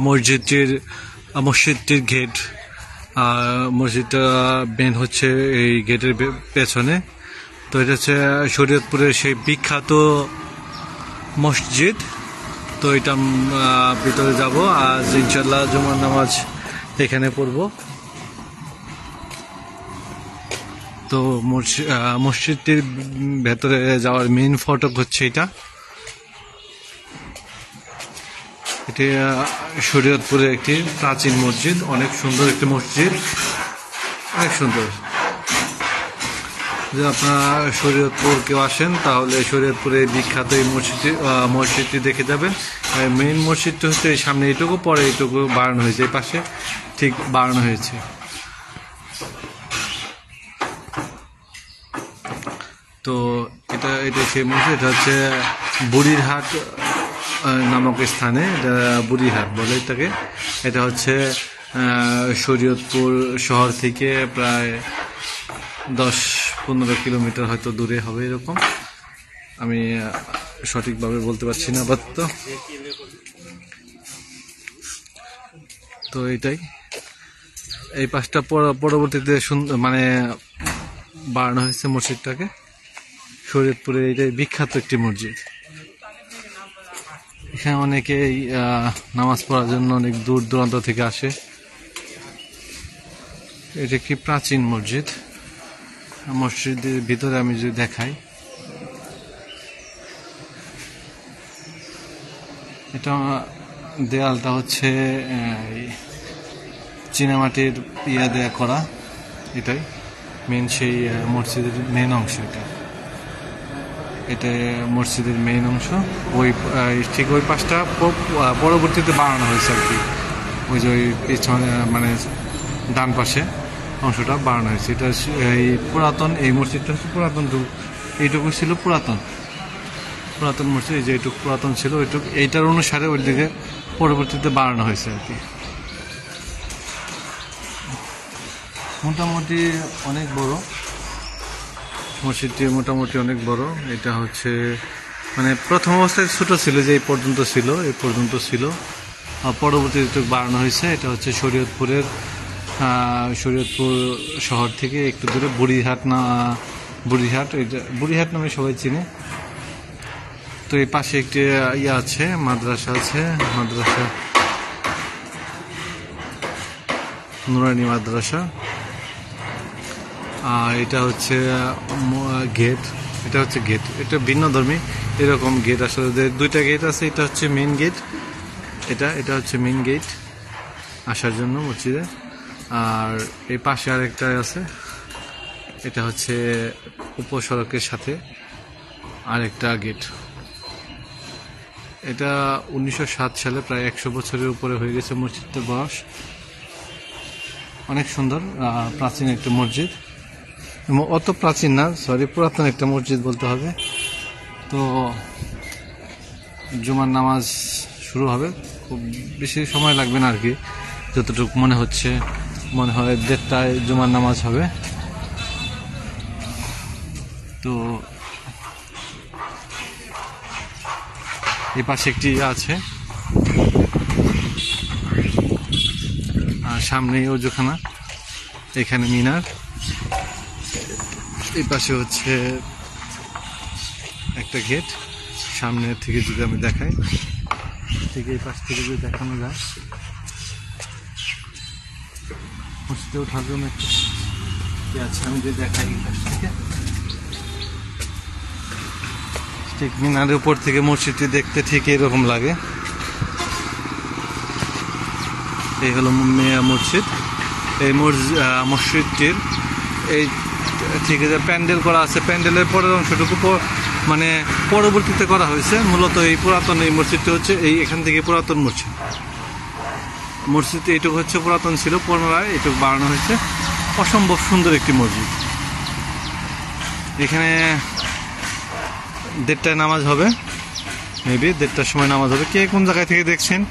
মসজিদটির গেট। মসজিদটা মেন হচ্ছে এই গেটের পেছনে। তো এটা হচ্ছে শরীয়তপুরের সেই বিখ্যাত মসজিদ। তো এটা ভিতরে যাব, আজ ইনশাল্লাহ জুমার নামাজ এখানে পড়ব। তো মসজিদটির ভেতরে যাওয়ার মেইন ফটক হচ্ছে এটা শরীয়তপুরের একটি প্রাচীন মসজিদ, অনেক সুন্দর একটি মসজিদ, অনেক সুন্দর। যদি আপনারা শরীয়তপুর কেউ আসেন তাহলে শরীয়তপুরে বিখ্যাত এই মসজিদটি দেখে যাবেন। মেইন মসজিদটা হচ্ছে এই সামনে এইটুকু, পরে এইটুকু বাড়ানো হয়েছে, এই পাশে ঠিক বাড়ানো হয়েছে। তো এটা সেই মসজিদ, এটা হচ্ছে বুড়িরহাট নামক স্থানে, এটা বুড়িরহাট বলে এটাকে। এটা হচ্ছে শরীয়তপুর শহর থেকে প্রায় 10-15 কিলোমিটার হয়তো দূরে হবে এরকম, আমি সঠিকভাবে বলতে পারছি না আপাতত। তো এটাই, এই পাশটা পরবর্তীতে মানে বাড়ানো হয়েছে মসজিদটাকে। শরীয়তপুরে এটাই বিখ্যাত একটি মসজিদ। এখানে অনেকেই নামাজ পড়ার জন্য অনেক দূর দূরান্ত থেকে আসে। এটা একটি প্রাচীন মসজিদ। মসজিদের ভিতরে আমি যদি দেখাই, এটা দেয়ালটা হচ্ছে চীনামাটির দেয়া করা, এটাই মেন সেই মসজিদের মেন অংশ। এটা মসজিদের মেইন অংশ। ওই ঠিক ওই পাশটা পরবর্তীতে বানানো হয়েছে আর কি, ওই যে ওই পিছনে মানে ডান পাশে অংশটা বানানো হয়েছে। এটা এই পুরাতন, এই মসজিদটা হচ্ছে পুরাতন, এইটুকু ছিল পুরাতন মসজিদ, এই যে এইটুকু পুরাতন ছিল, এইটার অনুসারে ওই দিকে পরবর্তীতে বানানো হয়েছে আর কি। মোটামুটি অনেক বড় মসজিদটি, মোটামুটি অনেক বড়। এটা হচ্ছে মানে প্রথম অবস্থায় ছোট ছিল, যে এই পর্যন্ত ছিল, পরবর্তীতে বাড়ানো হয়েছে। এটা হচ্ছে শরীয়তপুর শহর থেকে একটু দূরে বুড়িরহাট নামে সবাই চিনে। তো এই পাশে একটি আছে, মাদ্রাসা আছে, নুরানি মাদ্রাসা। এটা হচ্ছে গেট, এটা ভিন্ন ধর্মী এরকম গেট, আসলে দুইটা গেট আছে। এটা হচ্ছে মেইন গেট, এটা হচ্ছে মেইন গেট আসার জন্য মসজিদে। আর এই পাশে আরেকটা আছে, এটা হচ্ছে উপসড়কের সাথে আরেকটা গেট। এটা 1907 সালে, প্রায় 100 বছরের উপরে হয়ে গেছে মসজিদটার বয়স। অনেক সুন্দর প্রাচীন একটা মসজিদ, অত প্রাচীন না, পুরাতন একটা মসজিদ বলতে হবে। তো জুমার নামাজ শুরু হবে, খুব বেশি সময় লাগবে না আর কি, যতটুকু মনে হয় 1:30টায় জুমার নামাজ হবে। তো এই পাশে একটি আছে, আর সামনেই ওজুখানা, এখানে মিনার। এই পাশে হচ্ছে একটা গেট। সামনে থেকে যদি আমি দেখাই, ঠিক এই পাশ থেকে যদি দেখানো যায়, মসজিদে ওঠার জন্য একটা আছে, আমি যদি দেখাই এই পাশ থেকে, ঠিক মিনারের উপর থেকে মসজিদটি দেখতে ঠিক এরকম লাগে। এই হলো মসজিদ। এই মসজিদটির এই ঠিক আছে প্যান্ডেল করা আছে, প্যান্ডেলের পরের অংশটুকু মানে পরবর্তীতে করা হয়েছে। মূলত এই পুরাতন এই মসজিদটি হচ্ছে এখান থেকে পুরাতন মসজিদটি এইটুকু হচ্ছে পুরাতন ছিল, পুনরায় এইটুকু বাড়ানো হয়েছে। অসম্ভব সুন্দর একটি মসজিদ। এখানে 1:30টায় নামাজ হবে, মেবি 1:30টার সময় নামাজ হবে। কে কোন জায়গায় থেকে দেখছেন,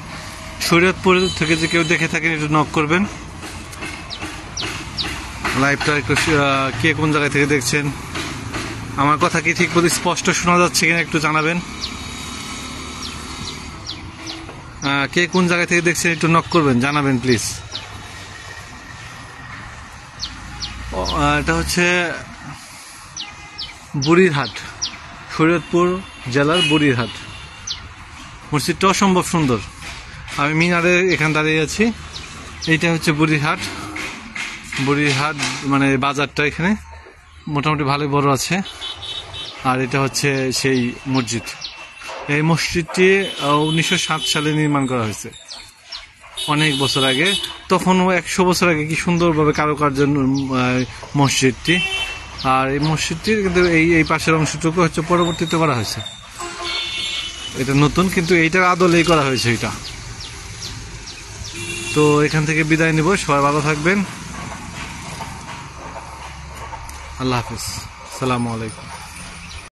শরীয়তপুর থেকে যে কেউ দেখে থাকেন একটু নক করবেন। লাইভটা একটু কে কোন জায়গায় থেকে দেখছেন, আমার কথা কি ঠিক স্পষ্ট শোনা যাচ্ছে কিনা একটু জানাবেন। কে কোন জায়গা থেকে দেখছেন একটু নক করবেন, জানাবেন প্লিজ। এটা হচ্ছে বুড়িরহাট, শরীয়তপুর জেলার বুড়িরহাট। মসজিদটা অসম্ভব সুন্দর। আমি মিনারে এখানে দাঁড়িয়ে আছি। এইটা হচ্ছে বুড়িরহাট। বুড়িরহাট মানে বাজারটা এখানে মোটামুটি ভালোই বড় আছে। আর এটা হচ্ছে সেই মসজিদ। এই মসজিদটি 1907 সালে নির্মাণ করা হয়েছে, অনেক বছর আগে। তখনও 100 বছর আগে কি সুন্দরভাবে কারুকার্য মসজিদটি। আর এই মসজিদটির কিন্তু এই পাশের অংশটুকু হচ্ছে পরবর্তীতে করা হয়েছে। এটা নতুন, কিন্তু এইটার আদলেই করা হয়েছে এটা। তো এখান থেকে বিদায় নিব। সবাই ভালো থাকবেন। আল্লাহ হাফিজ, আসসালামু আলাইকুম।